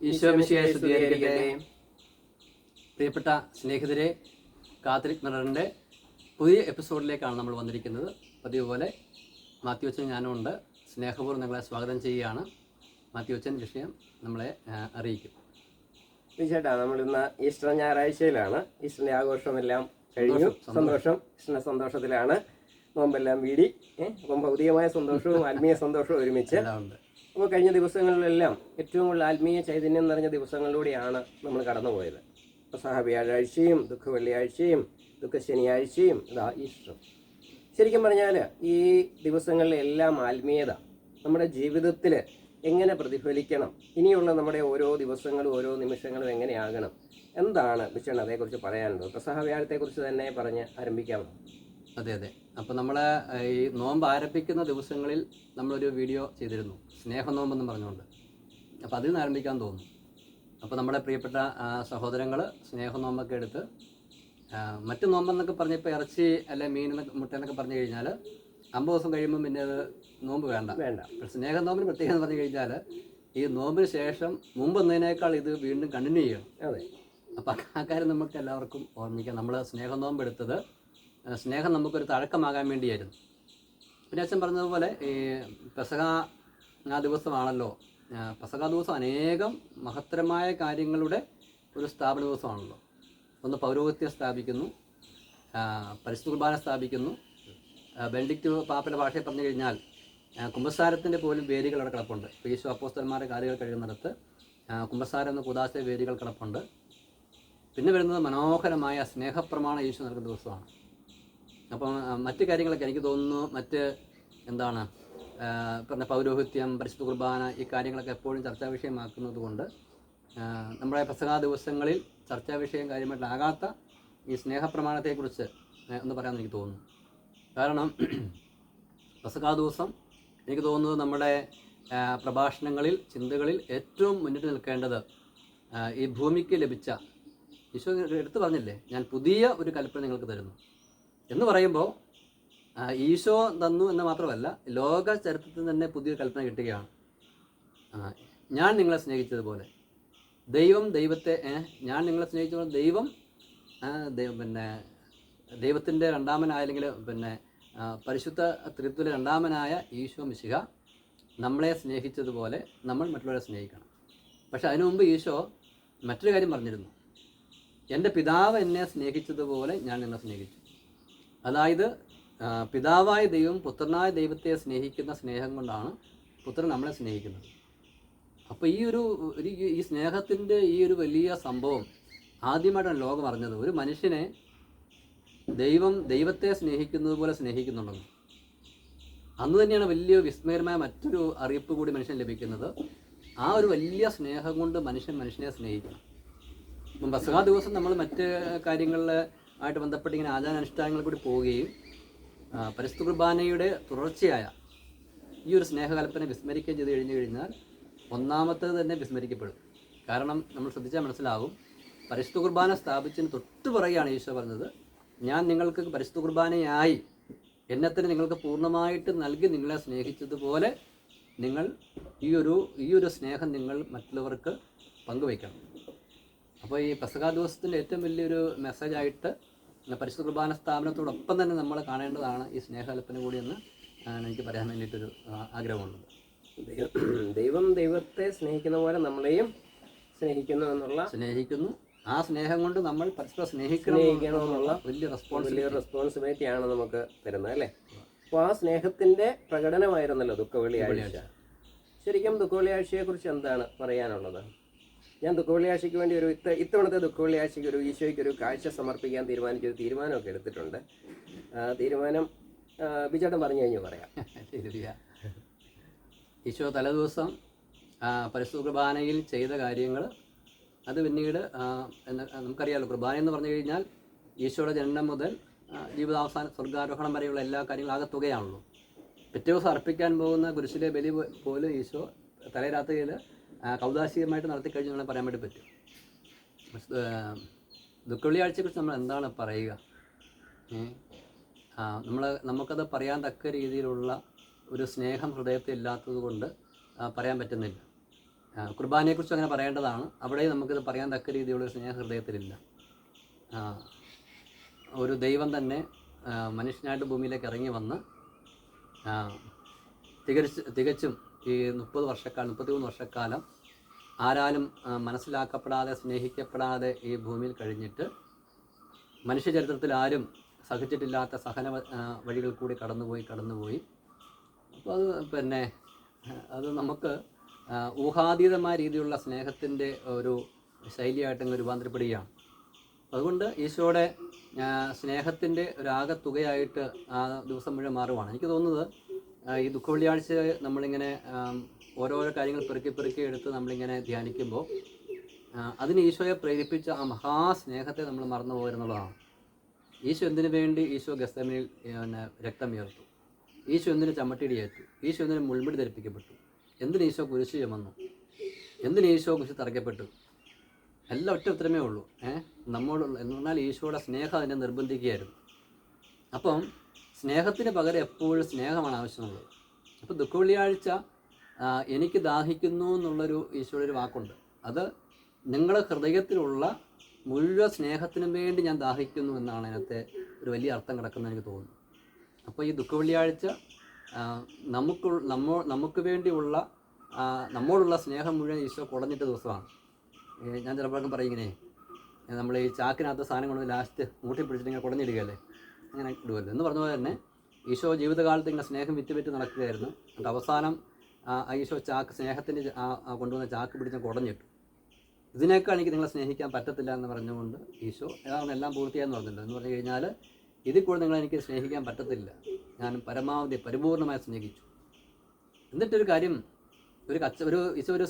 ഈശോ മിശിഹായെ സ്തുതിയായിരിക്കട്ടെ. പ്രിയപ്പെട്ട സ്നേഹിതരെ, കാത്തലിക് മിററിൻ്റെ പുതിയ എപ്പിസോഡിലേക്കാണ് നമ്മൾ വന്നിരിക്കുന്നത്. പതിവ് പോലെ മാത്യു അച്ഛൻ ഞാനും ഉണ്ട്. സ്നേഹപൂർവ്വം നിങ്ങളെ സ്വാഗതം ചെയ്യുകയാണ്. മാത്യു അച്ഛൻ വിഷയം നമ്മളെ അറിയിക്കും. ചേട്ടാ, നമ്മളിന്ന് ഈസ്റ്റർ ഞായറാഴ്ചയിലാണ്. ഈസ്റ്ററിൻ്റെ ആഘോഷമെല്ലാം കഴിഞ്ഞു. സന്തോഷം, ഈസ്റ്ററിൻ്റെ സന്തോഷത്തിലാണ്. നോമ്പെല്ലാം വീടി. അപ്പം ഭൗതികമായ സന്തോഷവും ആത്മീയ സന്തോഷവും ഒരുമിച്ച്. അപ്പോൾ കഴിഞ്ഞ ദിവസങ്ങളിലെല്ലാം ഏറ്റവും കൂടുതൽ ആത്മീയ ചൈതന്യം നിറഞ്ഞ ദിവസങ്ങളിലൂടെയാണ് നമ്മൾ കടന്നുപോയത്. പെസഹ വ്യാഴാഴ്ചയും ദുഃഖ വെള്ളിയാഴ്ചയും ദുഃഖ ശനിയാഴ്ചയും ഇതാ ഈസ്റ്റർ. ശരിക്കും പറഞ്ഞാൽ ഈ ദിവസങ്ങളിലെല്ലാം ആത്മീയത നമ്മുടെ ജീവിതത്തിൽ എങ്ങനെ പ്രതിഫലിക്കണം, ഇനിയുള്ള നമ്മുടെ ഓരോ ദിവസങ്ങളും ഓരോ നിമിഷങ്ങളും എങ്ങനെയാകണം, എന്താണ് ബിച്ചൺ അതേക്കുറിച്ച് പറയാനുള്ളത്? പെസഹ വ്യാഴത്തെക്കുറിച്ച് തന്നെ പറഞ്ഞ് ആരംഭിക്കാമോ? അതെ. അപ്പോൾ നമ്മൾ ഈ നോമ്പ് ആരംഭിക്കുന്ന ദിവസങ്ങളിൽ നമ്മളൊരു വീഡിയോ ചെയ്തിരുന്നു, സ്നേഹനോമ്പെന്ന് പറഞ്ഞുകൊണ്ട്. അപ്പോൾ അതിൽ നിന്ന് ആരംഭിക്കാൻ തോന്നുന്നു. അപ്പോൾ നമ്മുടെ പ്രിയപ്പെട്ട സഹോദരങ്ങൾ സ്നേഹനോമ്പൊക്കെ എടുത്ത് മറ്റ് നോമ്പെന്നൊക്കെ പറഞ്ഞപ്പോൾ ഇറച്ചി അല്ലെ മീൻ മുട്ട എന്നൊക്കെ പറഞ്ഞു കഴിഞ്ഞാൽ 50 ദിവസം കഴിയുമ്പോൾ പിന്നെ അത് നോമ്പ് വേണ്ട. സ്നേഹനോമ്പിന് പ്രത്യേകത എന്ന് പറഞ്ഞു കഴിഞ്ഞാൽ ഈ നോമ്പിന് ശേഷം മുമ്പ് എന്നതിനേക്കാൾ ഇത് വീണ്ടും കണ്ടിന്യൂ ചെയ്യണം. അതെ. അപ്പോൾ ആ കാര്യം നമുക്ക് എല്ലാവർക്കും ഓർമ്മിക്കാം. നമ്മൾ സ്നേഹനോമ്പ് എടുത്തത് സ്നേഹം നമുക്കൊരു തഴക്കമാകാൻ വേണ്ടിയായിരുന്നു. പിന്നെ അച്ഛൻ പറഞ്ഞതുപോലെ ഈ പെസഹ ആ ദിവസമാണല്ലോ. പെസഹ ദിവസം അനേകം മഹത്തരമായ കാര്യങ്ങളുടെ ഒരു സ്ഥാപന ദിവസമാണല്ലോ. ഒന്ന് പൗരോഹിത്യം സ്ഥാപിക്കുന്നു, പരിശുദ്ധ കുർബാന സ്ഥാപിക്കുന്നു. ബെനഡിക്റ്റ് പാപ്പയുടെ ഭാഷയിൽ പറഞ്ഞു കഴിഞ്ഞാൽ കുമ്പസാരത്തിൻ്റെ പോലും വേദികൾ അവിടെ കിടപ്പുണ്ട്. ഇപ്പോൾ ഈശോ അപ്പോസ്തലന്മാരുടെ കാലുകൾ കഴിയുന്നിടത്ത് കുമ്പസാരം എന്ന കൂദാശ വേദികൾ കിടപ്പുണ്ട്. പിന്നെ വരുന്നത് മനോഹരമായ സ്നേഹപ്രമാണം ഈശോ നൽകുന്ന ദിവസമാണ്. അപ്പം മറ്റ് കാര്യങ്ങളൊക്കെ എനിക്ക് തോന്നുന്നു, മറ്റ് എന്താണ് പറഞ്ഞ പൗരോഹിത്യം, പരിശുദ്ധ കുർബാന, ഈ കാര്യങ്ങളൊക്കെ എപ്പോഴും ചർച്ചാ വിഷയമാക്കുന്നത് കൊണ്ട് നമ്മുടെ പെസഹ ദിവസങ്ങളിൽ ചർച്ചാ വിഷയം കാര്യമായിട്ടാകാത്ത ഈ സ്നേഹപ്രമാണത്തെക്കുറിച്ച് ഒന്ന് പറയാമെന്ന് എനിക്ക് തോന്നുന്നു. കാരണം പെസഹ ദിവസം എനിക്ക് തോന്നുന്നത് നമ്മുടെ പ്രഭാഷണങ്ങളിൽ, ചിന്തകളിൽ ഏറ്റവും മുന്നിട്ട് നിൽക്കേണ്ടത് ഈ ഭൂമിക്ക് ലഭിച്ച ഈശോ എടുത്തു പറഞ്ഞില്ലേ, ഞാൻ പുതിയ ഒരു കൽപ്പന നിങ്ങൾക്ക് തരുന്നു എന്ന് പറയുമ്പോൾ ഈശോ തന്നു എന്ന് മാത്രമല്ല, ലോക ചരിത്രത്തിൽ തന്നെ പുതിയൊരു കൽപ്പന കിട്ടുകയാണ്. ഞാൻ നിങ്ങളെ സ്നേഹിച്ചതുപോലെ ദൈവത്തെ ഞാൻ നിങ്ങളെ സ്നേഹിച്ചതുപോലെ ദൈവത്തിൻ്റെ രണ്ടാമനായ, അല്ലെങ്കിൽ പരിശുദ്ധ ത്രിത്വത്തിലെ രണ്ടാമനായ ഈശോ മിശിഹ നമ്മളെ സ്നേഹിച്ചതുപോലെ നമ്മൾ മറ്റുള്ളവരെ സ്നേഹിക്കണം. പക്ഷെ അതിനു മുമ്പ് ഈശോ മറ്റൊരു കാര്യം പറഞ്ഞിരുന്നു, എൻ്റെ പിതാവ് എന്നെ സ്നേഹിച്ചതുപോലെ ഞാൻ നിങ്ങളെ സ്നേഹിച്ചു. അതായത് പിതാവായ ദൈവം പുത്രനായ ദൈവത്തെ സ്നേഹിക്കുന്ന സ്നേഹം കൊണ്ടാണ് പുത്രൻ നമ്മളെ സ്നേഹിക്കുന്നത്. അപ്പോൾ ഈ സ്നേഹത്തിൻ്റെ ഈ ഒരു വലിയ സംഭവം ആദ്യമായിട്ടാണ് ലോകം അറിഞ്ഞത്. ഒരു മനുഷ്യനെ ദൈവത്തെ സ്നേഹിക്കുന്നത് പോലെ സ്നേഹിക്കുന്നുണ്ടെന്ന്. അന്ന് തന്നെയാണ് വലിയ വിസ്മയകരമായ മറ്റൊരു അറിയിപ്പ് കൂടി മനുഷ്യൻ ലഭിക്കുന്നത്. ആ ഒരു വലിയ സ്നേഹം കൊണ്ട് മനുഷ്യനെ സ്നേഹിക്കണം. ഇപ്പം പെസഹ ദിവസം നമ്മൾ മറ്റ് കാര്യങ്ങളിൽ ആയിട്ട് ബന്ധപ്പെട്ട് ഇങ്ങനെ ആചാരാനുഷ്ഠാനങ്ങൾ കൂടി പോവുകയും പരിശുദ്ധ കുർബാനയുടെ തുടർച്ചയായ ഈ ഒരു സ്നേഹകൽപ്പന വിസ്മരിക്കുകയും ചെയ്ത് കഴിഞ്ഞാൽ ഒന്നാമത്തേത് തന്നെ വിസ്മരിക്കപ്പെടും. കാരണം നമ്മൾ ശ്രദ്ധിച്ചാൽ മനസ്സിലാവും, പരിശുദ്ധ കുർബാന സ്ഥാപിച്ചതിന് തൊട്ട് പറയുകയാണ് ഈശോ പറഞ്ഞത്, ഞാൻ നിങ്ങൾക്ക് പരിശുദ്ധ കുർബാനയായി എന്നെ തന്നെ നിങ്ങൾക്ക് പൂർണ്ണമായിട്ട് നൽകി നിങ്ങളെ സ്നേഹിച്ചതുപോലെ നിങ്ങൾ ഈ ഒരു സ്നേഹം നിങ്ങൾ മറ്റുള്ളവർക്ക് പങ്കുവയ്ക്കണം. അപ്പോൾ ഈ പെസഹ ദിവസത്തിൻ്റെ ഏറ്റവും വലിയൊരു മെസ്സേജായിട്ട് പരിശുദ്ധ കുർബാന സ്ഥാപനത്തോടൊപ്പം തന്നെ നമ്മൾ കാണേണ്ടതാണ് ഈ സ്നേഹകൽപ്പന കൂടിയെന്ന് എനിക്ക് പറയാൻ വേണ്ടിയിട്ടൊരു ആഗ്രഹമുണ്ട്. ദൈവത്തെ സ്നേഹിക്കുന്ന പോലെ നമ്മളെയും സ്നേഹിക്കുന്നു. ആ സ്നേഹം കൊണ്ട് നമ്മൾ പരസ്പരം സ്നേഹിക്കണമെന്നുള്ള വലിയ റെസ്പോൺസിബിലിറ്റിയാണ് നമുക്ക് തരുന്നത്, അല്ലേ? അപ്പോൾ ആ സ്നേഹത്തിൻ്റെ പ്രകടനമായിരുന്നല്ലോ ദുഃഖ വെള്ളിയാഴ്ച. ശരിക്കും ദുഃഖ വെള്ളിയാഴ്ചയെക്കുറിച്ച് എന്താണ് പറയാനുള്ളത്? ഞാൻ ദുഃഖ വെള്ളിയാഴ്ചയ്ക്ക് വേണ്ടി ഇത്തവണത്തെ ദുഃഖ വെള്ളിയാഴ്ചയ്ക്ക് ഈശോയ്ക്ക് ഒരു കാഴ്ച സമർപ്പിക്കാൻ തീരുമാനമൊക്കെ എടുത്തിട്ടുണ്ട്. തീരുമാനം ബിജേട്ടൻ പറഞ്ഞു കഴിഞ്ഞു പറയാം. ഈശോ തലേദിവസം പരിശുദ്ധ കുർബാനയിൽ ചെയ്ത കാര്യങ്ങൾ അത് പിന്നീട് നമുക്കറിയാമല്ലോ. കുർബാന എന്ന് പറഞ്ഞു കഴിഞ്ഞാൽ ഈശോയുടെ ജനനം മുതൽ ജീവിതാവസാന സ്വർഗാരോഹണം വരെയുള്ള എല്ലാ കാര്യങ്ങളും ആകെ തുകയാണല്ലോ. പിറ്റേ ദിവസം അർപ്പിക്കാൻ പോകുന്ന കുരിശിലെ ബലി പോലും ഈശോ തലേ രാത്രിയിൽ കൗദാശികമായിട്ട് നടത്തി കഴിഞ്ഞ് നമ്മളെ പറയാൻ വേണ്ടി പറ്റും. ദുഃഖ വെള്ളിയാഴ്ചയെക്കുറിച്ച് നമ്മൾ എന്താണ് പറയുക? നമുക്കത് പറയാൻ തക്ക രീതിയിലുള്ള ഒരു സ്നേഹം ഹൃദയത്തിൽ ഇല്ലാത്തത് കൊണ്ട് പറയാൻ പറ്റുന്നില്ല. കുർബാനയെക്കുറിച്ച് അങ്ങനെ പറയേണ്ടതാണ്. അവിടെ നമുക്കിത് പറയാൻ തക്ക രീതിയിലുള്ള സ്നേഹഹൃദയത്തിലില്ല. ആ, ഒരു ദൈവം തന്നെ മനുഷ്യനായിട്ട് ഭൂമിയിലേക്ക് ഇറങ്ങി വന്ന് ആ, തികച്ചും ഈ 33 വർഷക്കാലം ആരാലും മനസ്സിലാക്കപ്പെടാതെ സ്നേഹിക്കപ്പെടാതെ ഈ ഭൂമിയിൽ കഴിഞ്ഞിട്ട് മനുഷ്യ ചരിത്രത്തിൽ ആരും സഹിച്ചിട്ടില്ലാത്ത സഹന വഴികൾ കൂടി കടന്നുപോയി. അപ്പോൾ അത് പിന്നെ അത് നമുക്ക് ഊഹാതീതമായ രീതിയിലുള്ള സ്നേഹത്തിൻ്റെ ഒരു ശൈലിയായിട്ട് രൂപാന്തരപ്പെടുകയാണ്. അതുകൊണ്ട് ഈശോയുടെ സ്നേഹത്തിൻ്റെ ഒരാകത്തുകയായിട്ട് ആ ദിവസം മുഴുവൻ മാറുവാണ്. എനിക്ക് തോന്നുന്നത് ഈ ദുഃഖവെള്ളിയാഴ്ച നമ്മളിങ്ങനെ ഓരോരോ കാര്യങ്ങൾ പെറുക്കി എടുത്ത് നമ്മളിങ്ങനെ ധ്യാനിക്കുമ്പോൾ അതിന് ഈശോയെ പ്രേരിപ്പിച്ച ആ മഹാസ്നേഹത്തെ നമ്മൾ മറന്നു പോയിരുന്നുള്ളതാണ്. ഈശോ എന്തിനു വേണ്ടി ഈശോ ഗെത്സമനിൽ രക്തം ഉയർത്തു? ഈശോ എന്തിന് ചമ്മട്ടിടിയേറ്റു? ഈശോ എന്തിന് മുൾമുടി ധരിപ്പിക്കപ്പെട്ടു? എന്തിന് ഈശോ കുരിശ് ചുമന്നു? എന്തിന് ഈശോ കുരിശ് തറയ്ക്കപ്പെട്ടു? എല്ലാം ഒറ്റ ഉത്തരമേ ഉള്ളൂ. നമ്മോടുള്ള എന്ന് പറഞ്ഞാൽ ഈശോയുടെ സ്നേഹം അതിനെ നിർബന്ധിക്കുകയായിരുന്നു. അപ്പം സ്നേഹത്തിന് പകരം എപ്പോഴും സ്നേഹമാണ് ആവശ്യമുള്ളത്. അപ്പോൾ ദുഃഖവെള്ളിയാഴ്ച എനിക്ക് ദാഹിക്കുന്നു എന്നുള്ളൊരു ഈശോയുടെ ഒരു വാക്കുണ്ട്. അത് നിങ്ങളുടെ ഹൃദയത്തിലുള്ള മുഴുവൻ സ്നേഹത്തിനും വേണ്ടി ഞാൻ ദാഹിക്കുന്നു എന്നാണ് അതിനകത്തെ ഒരു വലിയ അർത്ഥം കിടക്കുന്നത് എനിക്ക് തോന്നുന്നു. അപ്പോൾ ഈ ദുഃഖവെള്ളിയാഴ്ച നമുക്ക് വേണ്ടിയുള്ള നമ്മോടുള്ള സ്നേഹം മുഴുവൻ ഈശോ കുടഞ്ഞിട്ട ദിവസമാണ്. ഞാൻ ചിലപ്പോഴൊക്കെ പറയും ഇങ്ങനെ, നമ്മൾ ഈ ചാക്കിനകത്ത് സാധനം കൊണ്ട് ലാസ്റ്റ് മൂട്ടി പിടിച്ചിട്ട് ഇങ്ങനെ കുടഞ്ഞിടുകയല്ലേ, അങ്ങനെ ഇടുമല്ലോ എന്ന് പറഞ്ഞ പോലെ തന്നെ ഈശോ ജീവിതകാലത്ത് ഇങ്ങനെ സ്നേഹം വിറ്റ് നടക്കുകയായിരുന്നു. എന്നിട്ട് അവസാനം ഈശോ സ്നേഹത്തിൻ്റെ കൊണ്ടുവന്ന ചാക്ക് പിടിച്ച് കുടഞ്ഞിട്ടു. ഇതിനേക്കാൾ എനിക്ക് നിങ്ങളെ സ്നേഹിക്കാൻ പറ്റത്തില്ല എന്ന് പറഞ്ഞുകൊണ്ട് ഈശോ ഏതാണ് എല്ലാം പൂർത്തിയായെന്ന് പറഞ്ഞല്ലോ. എന്ന് പറഞ്ഞു കഴിഞ്ഞാൽ ഇതിൽ കൂടെ നിങ്ങളെനിക്ക് സ്നേഹിക്കാൻ പറ്റത്തില്ല, ഞാൻ പരമാവധി പരിപൂർണമായി സ്നേഹിച്ചു. എന്നിട്ടൊരു കാര്യം, ഈശോ ഒരു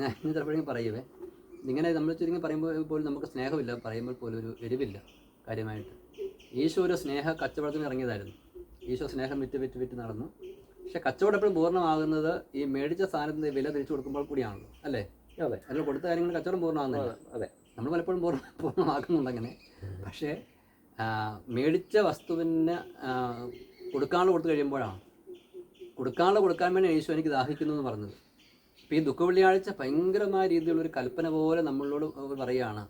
ഞാൻ ചിലപ്പോഴെങ്കിലും പറയുവേ, ഇങ്ങനെ നമ്മൾ ചുരുങ്ങി പറയുമ്പോൾ പോലും നമുക്ക് സ്നേഹമില്ല, പറയുമ്പോൾ പോലും ഒരു എരിവില്ല കാര്യമായിട്ട്. ഈശോ ഒരു സ്നേഹ കച്ചവടത്തിന് ഇറങ്ങിയതായിരുന്നു. ഈശോ സ്നേഹം വിറ്റ് നടന്നു. പക്ഷെ കച്ചവടം എപ്പോഴും പൂർണ്ണമാകുന്നത് ഈ മേടിച്ച സാധനത്തിൻ്റെ വില തിരിച്ചു കൊടുക്കുമ്പോൾ കൂടിയാണല്ലോ, അല്ലേ? അതെ, അതിൽ കൊടുത്ത കാര്യങ്ങൾ കച്ചവടം പൂർണ്ണമാകുന്നില്ല. അതെ, നമ്മൾ പലപ്പോഴും പൂർണ്ണമാക്കുന്നുണ്ട് അങ്ങനെ. പക്ഷേ മേടിച്ച വസ്തുവിന് കൊടുക്കാണ്ട് കഴിയുമ്പോഴാണ് കൊടുക്കാൻ വേണ്ടി ഈശോ എനിക്ക് ദാഹിക്കുന്നു എന്ന് പറഞ്ഞത്. അപ്പോൾ ഈ ദുഃഖവെള്ളിയാഴ്ച ഭയങ്കരമായ രീതിയിലുള്ളൊരു കൽപ്പന പോലെ നമ്മളോട് പറയുകയാണ്,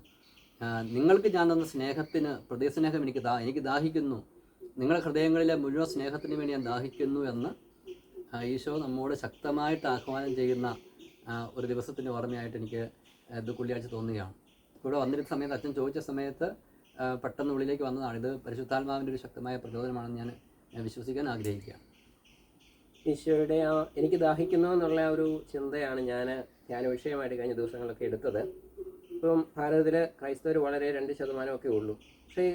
നിങ്ങൾക്ക് ഞാൻ തന്ന സ്നേഹത്തിന് പ്രതിസ്നേഹം എനിക്ക് ദാഹിക്കുന്നു, നിങ്ങളുടെ ഹൃദയങ്ങളിലെ മുഴുവൻ സ്നേഹത്തിന് വേണ്ടി ഞാൻ ദാഹിക്കുന്നു എന്ന് ഈശോ നമ്മോട് ശക്തമായിട്ട് ആഹ്വാനം ചെയ്യുന്ന ഒരു ദിവസത്തിൻ്റെ ഓർമ്മയായിട്ട് എനിക്ക് ദുഃഖവെള്ളിയാഴ്ച തോന്നുകയാണ്. ഇവിടെ വന്നിരുന്ന സമയത്ത് അച്ഛൻ ചോദിച്ച സമയത്ത് പെട്ടെന്ന് ഉള്ളിലേക്ക് വന്നതാണ്. ഇത് പരിശുദ്ധാത്മാവിൻ്റെ ഒരു ശക്തമായ പ്രചോദനമാണെന്ന് ഞാൻ വിശ്വസിക്കാൻ ആഗ്രഹിക്കുകയാണ്. ഈശോയുടെ എനിക്ക് ദാഹിക്കുന്നു എന്നുള്ള ഒരു ചിന്തയാണ് ഞാൻ ധ്യാന വിഷയമായിട്ട് കഴിഞ്ഞ ദിവസങ്ങളൊക്കെ എടുത്തത്. ഇപ്പം ഭാരതത്തിൽ ക്രൈസ്തവർ വളരെ 2% ഉള്ളൂ. പക്ഷേ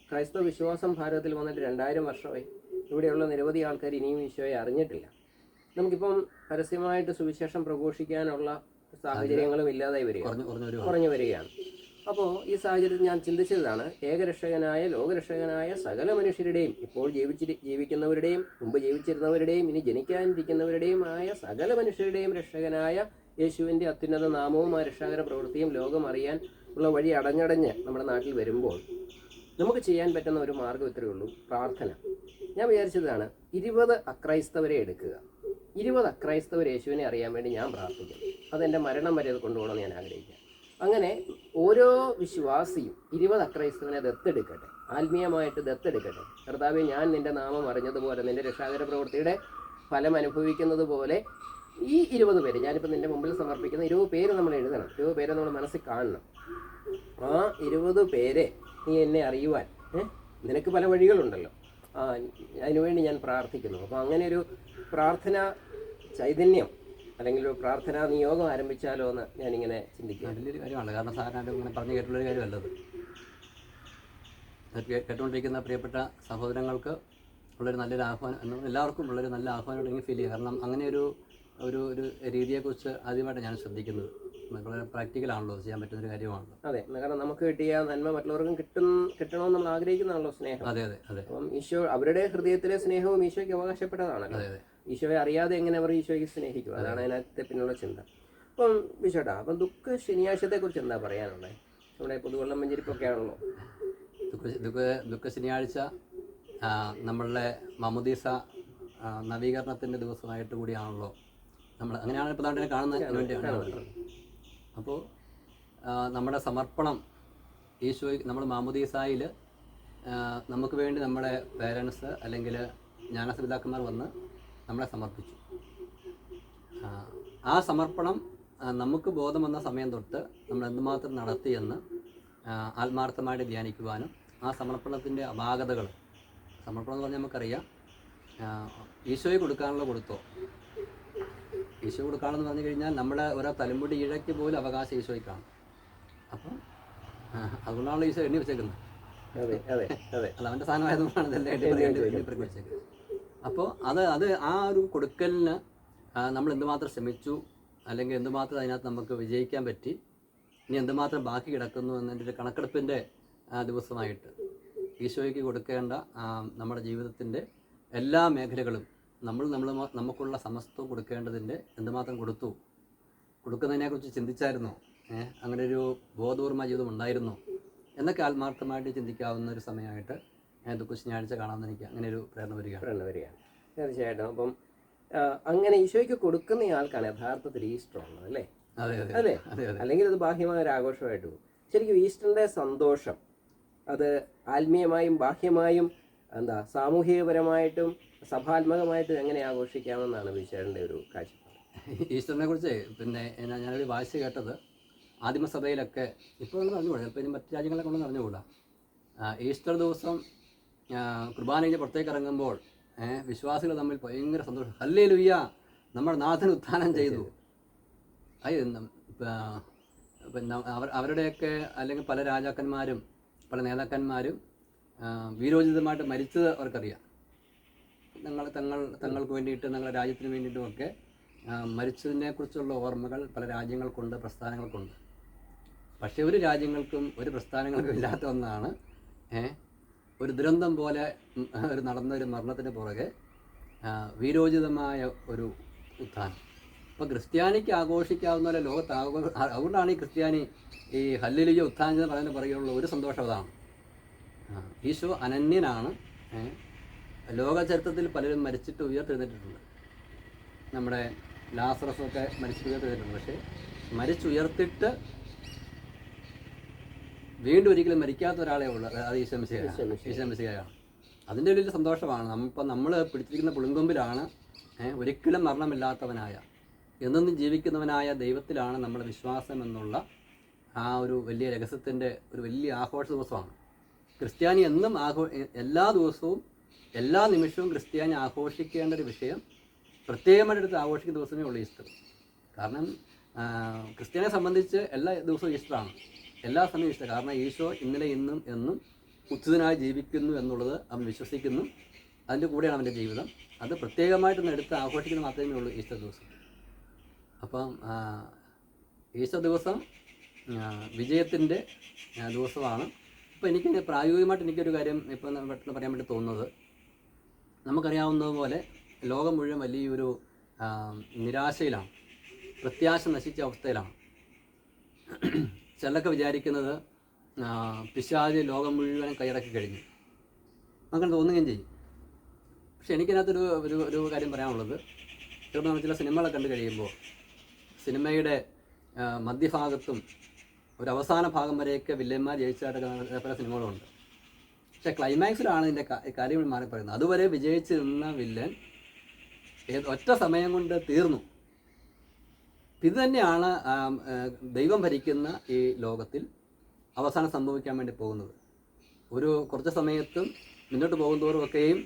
ക്രൈസ്തവ വിശ്വാസം ഭാരതത്തിൽ വന്നിട്ട് 2000 വർഷമായി. ഇവിടെയുള്ള നിരവധി ആൾക്കാർ ഇനിയും ഈശോയെ അറിഞ്ഞിട്ടില്ല. നമുക്കിപ്പം പരസ്യമായിട്ട് സുവിശേഷം പ്രഘോഷിക്കാനുള്ള സാഹചര്യങ്ങളും ഇല്ലാതായി കുറഞ്ഞു വരികയാണ്. അപ്പോൾ ഈ സാഹചര്യത്തിൽ ഞാൻ ചിന്തിച്ചതാണ്, ഏകരക്ഷകനായ ലോകരക്ഷകനായ സകല മനുഷ്യരുടെയും, ഇപ്പോൾ ജീവിക്കുന്നവരുടെയും മുമ്പ് ജീവിച്ചിരുന്നവരുടെയും ഇനി ജനിക്കാനിരിക്കുന്നവരുടെയും ആയ സകല മനുഷ്യരുടെയും രക്ഷകനായ യേശുവിൻ്റെ അത്യുന്നത നാമവും ആ രക്ഷാകര പ്രവൃത്തിയും ലോകം അറിയാൻ ഉള്ള വഴി അടഞ്ഞടഞ്ഞ് നമ്മുടെ നാട്ടിൽ വരുമ്പോൾ നമുക്ക് ചെയ്യാൻ പറ്റുന്ന ഒരു മാർഗ്ഗം ഇത്രയേ ഉള്ളൂ, പ്രാർത്ഥന. ഞാൻ വിചാരിച്ചതാണ്, 20 അക്രൈസ്തവരെ എടുക്കുക. 20 അക്രൈസ്തവർ യേശുവിനെ അറിയാൻ വേണ്ടി ഞാൻ പ്രാർത്ഥിക്കും. അതെൻ്റെ മരണം വരെ അത് കൊണ്ടുപോകണമെന്ന് ഞാൻ ആഗ്രഹിക്കാം. അങ്ങനെ ഓരോ വിശ്വാസിയും 20 അക്രൈസ്തവനെ ദത്തെടുക്കട്ടെ, ആത്മീയമായിട്ട് ദത്തെടുക്കട്ടെ. കർത്താവേ, ഞാൻ നിൻ്റെ നാമം അറിഞ്ഞതുപോലെ, നിൻ്റെ രക്ഷാകര പ്രവൃത്തിയുടെ ഫലം അനുഭവിക്കുന്നത് പോലെ ഈ 20 പേര്, ഞാനിപ്പോൾ നിൻ്റെ മുമ്പിൽ സമർപ്പിക്കുന്ന 20 പേര് നമ്മൾ എഴുതണം. 20 പേരെ നമ്മൾ മനസ്സിൽ കാണണം. ആ 20 പേരെ നീ എന്നെ അറിയുവാൻ, നിനക്ക് പല വഴികളുണ്ടല്ലോ, അതിനുവേണ്ടി ഞാൻ പ്രാർത്ഥിക്കുന്നു. അപ്പോൾ അങ്ങനെ ഒരു പ്രാർത്ഥന ചൈതന്യം അല്ലെങ്കിൽ ഒരു പ്രാർത്ഥനാ നിയോഗം ആരംഭിച്ചാലോ എന്ന് ഞാനിങ്ങനെ ചിന്തിക്കുക. വലിയൊരു കാര്യമാണ്. കാരണം സാധാരണ ഇങ്ങനെ പറഞ്ഞു കേട്ടുള്ളൊരു കാര്യമല്ലത്. കേട്ടുകൊണ്ടിരിക്കുന്ന പ്രിയപ്പെട്ട സഹോദരങ്ങൾക്ക് ഉള്ളൊരു നല്ലൊരു ആഹ്വാനം, എല്ലാവർക്കും ഉള്ളൊരു നല്ല ആഹ്വാനം എനിക്ക് ഫീൽ ചെയ്യുക. കാരണം അങ്ങനെ ഒരു രീതിയെക്കുറിച്ച് ആദ്യമായിട്ട് ഞാൻ ശ്രദ്ധിക്കുന്നത്. വളരെ പ്രാക്ടിക്കലാണല്ലോ, ചെയ്യാൻ പറ്റുന്നൊരു കാര്യമാണല്ലോ. അതെ, കാരണം നമുക്ക് കിട്ടിയ നന്മ മറ്റുള്ളവർക്കും കിട്ടണമെന്ന് നമ്മൾ ആഗ്രഹിക്കുന്നതാണല്ലോ സ്നേഹം. അതെ അതെ അതെ. അപ്പം ഈശോ അവരുടെ ഹൃദയത്തിലെ സ്നേഹവും ഈശോയ്ക്ക് അവകാശപ്പെട്ടതാണല്ലോ. ഈശോയെ അറിയാതെ എങ്ങനെ അവർ ഈശോയ്ക്ക് സ്നേഹിക്കും? അതാണ് അതിനകത്തെ പിന്നുള്ള ചിന്ത. അപ്പം വിശോട്ടാ, അപ്പം ദുഃഖ ശനിയാഴ്ചത്തെക്കുറിച്ച് എന്താ പറയാനുള്ളത്? നമ്മുടെ പുതുവെള്ളം മഞ്ചരിപ്പൊക്കെ ആണല്ലോ ദുഃഖ ശനിയാഴ്ച. നമ്മളുടെ മാമോദീസ നവീകരണത്തിൻ്റെ ദിവസമായിട്ട് കൂടിയാണല്ലോ നമ്മൾ അങ്ങനെയാണ് പ്രധാനമായിട്ട് കാണുന്നതിന് വേണ്ടിയാണ്. അപ്പോൾ നമ്മുടെ സമർപ്പണം ഈശോയ്ക്ക്, നമ്മുടെ മാമോദീസായിൽ നമുക്ക് വേണ്ടി നമ്മുടെ പേരൻസ് അല്ലെങ്കിൽ ജ്ഞാനപിതാക്കന്മാർ വന്ന് നമ്മളെ സമർപ്പിച്ചു. ആ സമർപ്പണം നമുക്ക് ബോധം വന്ന സമയം തൊട്ട് നമ്മൾ എന്തുമാത്രം നടത്തിയെന്ന് ആത്മാർത്ഥമായിട്ട് ധ്യാനിക്കുവാനും ആ സമർപ്പണത്തിൻ്റെ അപാകതകൾ, സമർപ്പണം എന്ന് പറഞ്ഞാൽ നമുക്കറിയാം, ഈശോയെ കൊടുക്കാനുള്ള കൊടുത്തോ, ഈശോ കൊടുക്കാണെന്ന് പറഞ്ഞു കഴിഞ്ഞാൽ നമ്മുടെ ഓരോ തലമുടി ഇഴയ്ക്ക് പോലും അവകാശം ഈശോയ്ക്കാണ്. അപ്പം അതുകൊണ്ടാണല്ലോ ഈശോ എണ്ണി വെച്ചേക്കുന്നത്. അത് അവൻ്റെ സാധനമായതുകൊണ്ടാണ് ഇതെല്ലാം എണ്ണി വെച്ചേക്കുന്നത്. അപ്പോൾ അത് ആ ഒരു കൊടുക്കലിന് നമ്മൾ എന്തുമാത്രം ശ്രമിച്ചു, അല്ലെങ്കിൽ എന്തുമാത്രം അതിനകത്ത് നമുക്ക് വിജയിക്കാൻ പറ്റി, ഇനി എന്തുമാത്രം ബാക്കി കിടക്കുന്നു എന്നതിൻ്റെ ഒരു കണക്കെടുപ്പിൻ്റെ ദിവസമായിട്ട് ഈശോയ്ക്ക് കൊടുക്കേണ്ട നമ്മുടെ ജീവിതത്തിൻ്റെ എല്ലാ മേഖലകളും നമുക്കുള്ള സമസ്തവും കൊടുക്കേണ്ടതിൻ്റെ എന്തുമാത്രം കൊടുക്കുന്നതിനെക്കുറിച്ച് ചിന്തിച്ചായിരുന്നോ? അങ്ങനെ ഒരു ബോധപൂർവ്വ ജീവിതം ഉണ്ടായിരുന്നോ എന്നൊക്കെ ആത്മാർത്ഥമായിട്ട് ചിന്തിക്കാവുന്ന ഒരു സമയമായിട്ട് ദുഃഖശനിയാഴ്ച കാണാമെന്ന് എനിക്ക് അങ്ങനെ ഒരു പ്രേരണ വരികയാണ്. തീർച്ചയായിട്ടും. അപ്പം അങ്ങനെ ഈശോയ്ക്ക് കൊടുക്കുന്ന ആൾക്കാണ് യഥാർത്ഥത്തിൽ ഈസ്റ്റർ ഉള്ളത്, അല്ലേ? അല്ലേ? അല്ലെങ്കിൽ അത് ബാഹ്യമായ ഒരു ആഘോഷമായിട്ട് പോകും. ശരിക്കും ഈസ്റ്ററിന്റെ സന്തോഷം അത് ആത്മീയമായും ബാഹ്യമായും സാമൂഹികപരമായിട്ടും സഭാത്മകമായിട്ടും എങ്ങനെ ആഘോഷിക്കാമെന്നാണ് വിശേഷന്റെ ഒരു കാഴ്ചപ്പാട്. ഈസ്റ്ററിനെ കുറിച്ച് പിന്നെ ഞാനൊരു വായിച്ച് കേട്ടത്, ആദിമസഭയിലൊക്കെ ഇപ്പോൾ ഒന്ന് അറിഞ്ഞുകൂടാ, ചിലപ്പോൾ ഇനി മറ്റു രാജ്യങ്ങളെ കൊണ്ടൊന്നും അറിഞ്ഞുകൂടാ, ഈസ്റ്റർ ദിവസം കുർബാന കഴിഞ്ഞ് പുറത്തേക്ക് ഇറങ്ങുമ്പോൾ വിശ്വാസികൾ തമ്മിൽ ഭയങ്കര സന്തോഷം, ഹല്ലേലൂയ നമ്മുടെ നാഥൻ ഉത്ഥാനം ചെയ്തു. പിന്നെ അവരുടെയൊക്കെ അല്ലെങ്കിൽ പല രാജാക്കന്മാരും പല നേതാക്കന്മാരും വീരോചിതമായിട്ട് മരിച്ചത് അവർക്കറിയാം. തങ്ങൾക്ക് വേണ്ടിയിട്ട് തങ്ങളുടെ രാജ്യത്തിന് വേണ്ടിയിട്ടുമൊക്കെ മരിച്ചതിനെക്കുറിച്ചുള്ള ഓർമ്മകൾ പല രാജ്യങ്ങൾക്കുണ്ട്, പ്രസ്ഥാനങ്ങൾക്കുണ്ട്. പക്ഷേ ഒരു രാജ്യങ്ങൾക്കും ഒരു പ്രസ്ഥാനങ്ങൾക്കും ഇല്ലാത്ത ഒന്നാണ് ഒരു ദുരന്തം പോലെ നടന്നൊരു മരണത്തിന് പുറകെ വീരോചിതമായ ഒരു ഉത്ഥാനം. അപ്പോൾ ക്രിസ്ത്യാനിക്ക് ആഘോഷിക്കാവുന്ന പോലെ ലോകത്ത് അതുകൊണ്ടാണ് ഈ ക്രിസ്ത്യാനി ഈ ഹല്ലേലൂയ ഉത്ഥാനം എന്ന് പറയുന്ന പറയുള്ള ഒരു സന്തോഷം അതാണ്. ഈശോ അനന്യനാണ്. ലോക ചരിത്രത്തിൽ പലരും മരിച്ചിട്ട് ഉയർത്തെഴുന്നേറ്റിട്ടുണ്ട്. നമ്മുടെ ലാസറസൊക്കെ മരിച്ചിട്ട് ഉയർത്തെഴുന്നേറ്റിട്ടുണ്ട്. പക്ഷേ മരിച്ചുയർത്തിട്ട് വീണ്ടും ഒരിക്കലും മരിക്കാത്ത ഒരാളെ ഉള്ളത് അത് ഈശോമിശിഹായാണ്. അതിൻ്റെ വലിയ സന്തോഷമാണ്. നമ്മൾ പിടിച്ചിരിക്കുന്ന പുളിങ്കൊമ്പിലാണ് ഒരിക്കലും മരണമില്ലാത്തവനായ എന്നും ജീവിക്കുന്നവനായ ദൈവത്തിലാണ് നമ്മുടെ വിശ്വാസം എന്നുള്ള ആ ഒരു വലിയ രഹസ്യത്തിൻ്റെ ഒരു വലിയ ആഘോഷ ദിവസമാണ്. ക്രിസ്ത്യാനി എന്നും എല്ലാ ദിവസവും എല്ലാ നിമിഷവും ക്രിസ്ത്യാനി ആഘോഷിക്കേണ്ട ഒരു വിഷയം, പ്രത്യേകമായിട്ട് എടുത്ത് ആഘോഷിക്കുന്ന ദിവസമേ ഉള്ളൂ ഈസ്റ്റർ. കാരണം ക്രിസ്ത്യാനിയെ സംബന്ധിച്ച് എല്ലാ ദിവസവും ഈസ്റ്ററാണ്, എല്ലാ സമയവും ഈസ്റ്റർ. കാരണം ഈശോ ഇന്നലെ ഇന്നും എന്നും ഉച്ചിതനായി ജീവിക്കുന്നു എന്നുള്ളത് അവൻ വിശ്വസിക്കുന്നു. അതിൻ്റെ കൂടെയാണ് അവൻ്റെ ജീവിതം. അത് പ്രത്യേകമായിട്ടൊന്ന് എടുത്ത് ആഘോഷിക്കുന്നത് മാത്രമേ ഉള്ളൂ ഈസ്റ്റർ ദിവസം. അപ്പം ഈസ്റ്റർ ദിവസം വിജയത്തിൻ്റെ ദിവസമാണ്. ഇപ്പോൾ എനിക്ക് പ്രായോഗികമായിട്ട് എനിക്കൊരു കാര്യം ഇപ്പോൾ പെട്ടെന്ന് പറയാൻ വേണ്ടി തോന്നുന്നത്, നമുക്കറിയാവുന്നതുപോലെ ലോകം മുഴുവൻ വലിയൊരു നിരാശയിലാണ്, പ്രത്യാശ നശിച്ച അവസ്ഥയിലാണ്. ചിലരൊക്കെ വിചാരിക്കുന്നത് പിശാച് ലോകം മുഴുവൻ കൈയടക്കി കഴിഞ്ഞു, അങ്ങനെ തോന്നുകയും ചെയ്യും. പക്ഷെ എനിക്കതിനകത്തൊരു ഒരു കാര്യം പറയാനുള്ളത്, ചിലപ്പോൾ നമ്മൾ ചില സിനിമകളെ കണ്ടു കഴിയുമ്പോൾ സിനിമയുടെ മധ്യഭാഗത്തും ഒരു അവസാന ഭാഗം വരെയൊക്കെ വില്ലന്മാർ ജയിച്ചായിട്ടൊക്കെ പല സിനിമകളുണ്ട്. പക്ഷെ ക്ലൈമാക്സിലാണ് ഇതിൻ്റെ കാര്യങ്ങൾ മാറി പറയുന്നത്. അതുവരെ വിജയിച്ച് നിന്ന വില്ലൻ ഒറ്റ സമയം കൊണ്ട് തീർന്നു. ഇത് തന്നെയാണ് ദൈവം ഭരിക്കുന്ന ഈ ലോകത്തിൽ അവസാനം സംഭവിക്കാൻ വേണ്ടി പോകുന്നത്. ഒരു കുറച്ച് സമയത്തും മുന്നോട്ട് പോകുന്തോറും ഒക്കെയും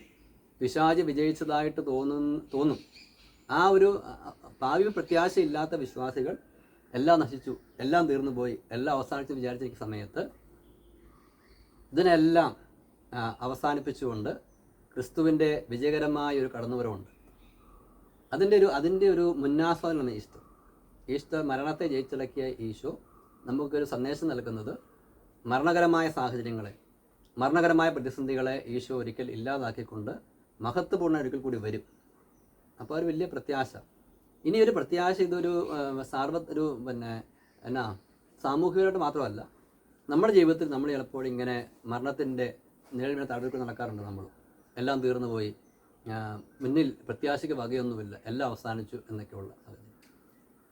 പിശാച് വിജയിച്ചതായിട്ട് തോന്നും. ആ ഒരു ഭാവി പ്രത്യാശയില്ലാത്ത വിശ്വാസികൾ എല്ലാം നശിച്ചു, എല്ലാം തീർന്നു പോയി, എല്ലാം അവസാനിച്ച് വിചാരിച്ചിരിക്കുന്ന സമയത്ത് ഇതിനെല്ലാം അവസാനിപ്പിച്ചുകൊണ്ട് ക്രിസ്തുവിൻ്റെ വിജയകരമായ ഒരു കടന്നുവരവുണ്ട്. അതിൻ്റെ ഒരു മുന്നാസ്വാദനമാണ് ഈസ്റ്റർ. ഈസ്റ്റർ മരണത്തെ ജയിച്ചിളക്കിയ ഈശോ നമുക്കൊരു സന്ദേശം നൽകുന്നത്, മരണകരമായ സാഹചര്യങ്ങളെ, മരണകരമായ പ്രതിസന്ധികളെ ഈശോ ഒരിക്കൽ ഇല്ലാതാക്കിക്കൊണ്ട് മഹത്വപൂർണ്ണ ഒരിക്കൽ കൂടി വരും. അപ്പോൾ ഒരു വലിയ പ്രത്യാശ. ഇനിയൊരു പ്രത്യാശ ഇതൊരു സാമൂഹികമായിട്ട് മാത്രമല്ല, നമ്മുടെ ജീവിതത്തിൽ നമ്മൾ ചിലപ്പോൾ ഇങ്ങനെ മരണത്തിൻ്റെ നിഴലിനെ തടവിൽ നടക്കാറുണ്ട്. നമ്മൾ എല്ലാം തീർന്നു പോയി, മുന്നിൽ പ്രത്യാശയ്ക്ക് വകയൊന്നുമില്ല, എല്ലാം അവസാനിച്ചു എന്നൊക്കെയുള്ള സാഹചര്യം.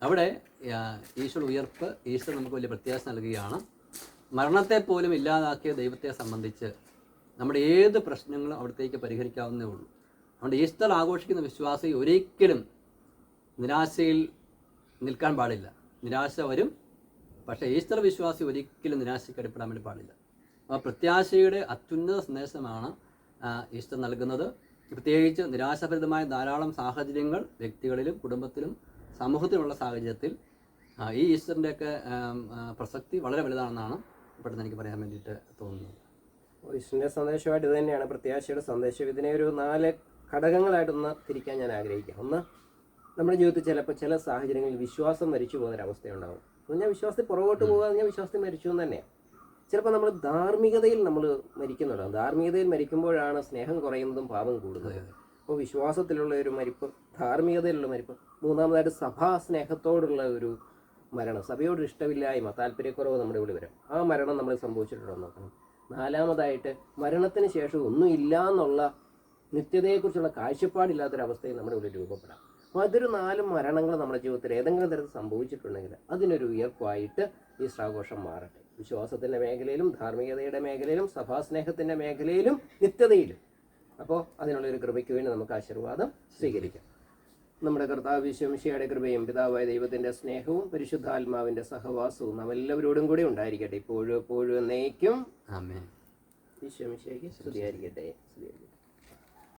അവിടെ ഈശോയുടെ ഉയർപ്പ്, ഈശോ നമുക്ക് വലിയ പ്രത്യാശ നൽകുകയാണ്. മരണത്തെ പോലും ഇല്ലാതാക്കിയ ദൈവത്തെ സംബന്ധിച്ച് നമ്മുടെ ഏത് പ്രശ്നങ്ങളും അവിടത്തേക്ക് പരിഹരിക്കാവുന്നേ ഉള്ളൂ. അതുകൊണ്ട് ഈസ്റ്റർ ആഘോഷിക്കുന്ന വിശ്വാസി ഒരിക്കലും നിരാശയിൽ നിൽക്കാൻ പാടില്ല. നിരാശ വരും, പക്ഷേ ഈസ്റ്റർ വിശ്വാസി ഒരിക്കലും നിരാശയ്ക്ക് അടിപ്പെടാൻ വേണ്ടി പാടില്ല. അപ്പോൾ പ്രത്യാശയുടെ അത്യുന്നത സന്ദേശമാണ് ഈസ്റ്റർ നൽകുന്നത്. പ്രത്യേകിച്ച് നിരാശഭരിതമായ ധാരാളം സാഹചര്യങ്ങൾ വ്യക്തികളിലും കുടുംബത്തിലും സമൂഹത്തിലുള്ള സാഹചര്യത്തിൽ ഈ ഈസ്റ്ററിൻ്റെയൊക്കെ പ്രസക്തി വളരെ വലുതാണെന്നാണ് പെട്ടെന്ന് എനിക്ക് പറയാൻ വേണ്ടിയിട്ട് തോന്നുന്നത്. ഈസ്റ്ററിൻ്റെ സന്ദേശമായിട്ട് ഇത് തന്നെയാണ് പ്രത്യാശയുടെ സന്ദേശം. ഇതിനെ ഒരു 4 ഘടകങ്ങളായിട്ടൊന്ന് തിരിക്കാൻ ഞാൻ ആഗ്രഹിക്കാം. ഒന്ന്, നമ്മുടെ ജീവിതത്തിൽ ചിലപ്പോൾ ചില സാഹചര്യങ്ങളിൽ വിശ്വാസം മരിച്ചു പോകുന്നൊരവസ്ഥയുണ്ടാകും. പറഞ്ഞാൽ വിശ്വാസത്തിൽ പുറകോട്ട് പോകുക പറഞ്ഞാൽ വിശ്വാസത്തിൽ മരിച്ചു എന്ന് തന്നെയാണ്. ചിലപ്പോൾ നമ്മൾ ധാർമ്മികതയിൽ നമ്മൾ മരിക്കുന്നുണ്ടാകും. ധാർമ്മികതയിൽ മരിക്കുമ്പോഴാണ് സ്നേഹം കുറയുന്നതും പാപം കൂടുന്നതും. അപ്പോൾ വിശ്വാസത്തിലുള്ള ഒരു മരിപ്പ്, ധാർമ്മികതയിലുള്ള മരിപ്പ്. മൂന്നാമതായിട്ട് സഭാ സ്നേഹത്തോടുള്ള ഒരു മരണം, സഭയോട് ഇഷ്ടമില്ലായ്മ, താല്പര്യക്കുറവ് നമ്മുടെ ഇവിടെ വരും. ആ മരണം നമ്മൾ സംഭവിച്ചിട്ടുണ്ടോ നോക്കണം. നാലാമതായിട്ട് മരണത്തിന് ശേഷം ഒന്നും ഇല്ല എന്നുള്ള നിത്യതയെക്കുറിച്ചുള്ള കാഴ്ചപ്പാടില്ലാത്തൊരവസ്ഥയിൽ നമ്മുടെ ഉള്ളിൽ രൂപപ്പെടാം. അപ്പോൾ അതൊരു 4 മരണങ്ങൾ നമ്മുടെ ജീവിതത്തിൽ ഏതെങ്കിലും തരത്തിൽ സംഭവിച്ചിട്ടുണ്ടെങ്കിൽ അതിനൊരു ഉയർപ്പായിട്ട് ഈ ആഘോഷം മാറട്ടെ. വിശ്വാസത്തിൻ്റെ മേഖലയിലും ധാർമ്മികതയുടെ മേഖലയിലും സഭാസ്നേഹത്തിൻ്റെ മേഖലയിലും നിത്യതയിലും. അപ്പോൾ അതിനുള്ളൊരു കൃപയ്ക്ക് വേണ്ടി നമുക്ക് ആശീർവാദം സ്വീകരിക്കാം. നമ്മുടെ കർത്താവ് ഈശോ മിശിഹായുടെ കൃപയും പിതാവായ ദൈവത്തിൻ്റെ സ്നേഹവും പരിശുദ്ധാത്മാവിൻ്റെ സഹവാസവും നാം എല്ലാവരോടും കൂടി ഉണ്ടായിരിക്കട്ടെ, ഇപ്പോഴും എപ്പോഴും എന്നേക്കും. ആമേൻ. ഈശോ മിശിഹായ്ക്ക് സ്തുതിയായിരിക്കട്ടെ.